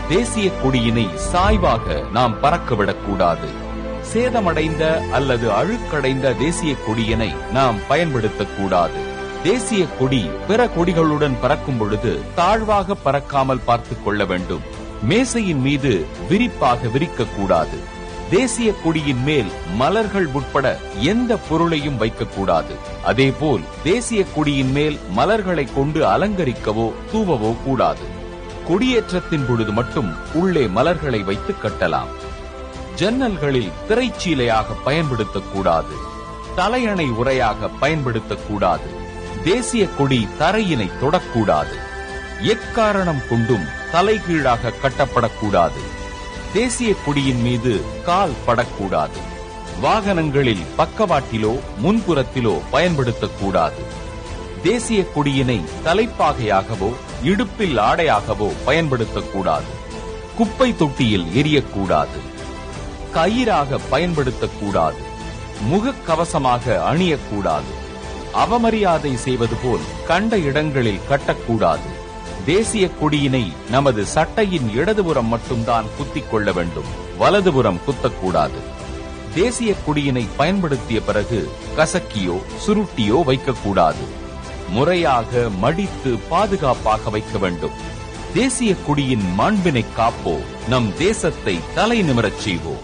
தேசிய கொடியினை சாய்வாக நாம் பறக்கவிடக்கூடாது. சேதமடைந்த அல்லது அழுக்கடைந்த தேசிய கொடியினை நாம் பயன்படுத்தக்கூடாது. தேசிய கொடி பிற கொடிகளுடன் பறக்கும் பொழுது தாழ்வாக பறக்காமல் பார்த்துக் கொள்ள வேண்டும். மேசையின் மீது விரிப்பாக விரிக்கக்கூடாது. தேசிய கொடியின் மேல் மலர்கள் உட்பட எந்த பொருளையும் வைக்கக்கூடாது. அதேபோல் தேசிய கொடியின் மேல் மலர்களை கொண்டு அலங்கரிக்கவோ தூவவோ கூடாது. கொடியேற்றத்தின் பொழுது மட்டும் உள்ளே மலர்களை வைத்து கட்டலாம். ஜன்னல்களில் திரைச்சீலையாக பயன்படுத்தக்கூடாது. தலையணை உரையாக பயன்படுத்தக்கூடாது. தேசிய கொடி தரையினை தொடக்கூடாது. எக்காரணம் கொண்டும் தலைகீழாக கட்டப்படக்கூடாது. தேசிய கொடியின் மீது கால் படக்கூடாது. வாகனங்களில் பக்கவாட்டிலோ முன்புறத்திலோ பயன்படுத்தக்கூடாது. தேசிய கொடியினை தலைப்பாகையாகவோ இடுப்பில் ஆடையாகவோ பயன்படுத்தக்கூடாது. குப்பை தொட்டியில் எரியக்கூடாது. கயிறாக பயன்படுத்தக்கூடாது. முகக்கவசமாக அணியக்கூடாது. அவமரியாதை செய்வது போல் கண்ட இடங்களில் கட்டக்கூடாது. தேசிய கொடியினை நமது சட்டையின் இடதுபுறம் மட்டும்தான் குத்திக் கொள்ள வேண்டும். வலதுபுறம் குத்தக்கூடாது. தேசிய கொடியினை பயன்படுத்திய பிறகு கசக்கியோ சுருட்டியோ வைக்கக்கூடாது. முறையாக மடித்து பாதுகாப்பாக வைக்க வேண்டும். தேசிய கொடியின் மாண்பினை காப்போம். நம் தேசத்தை தலை நிமிரச் செய்வோம்.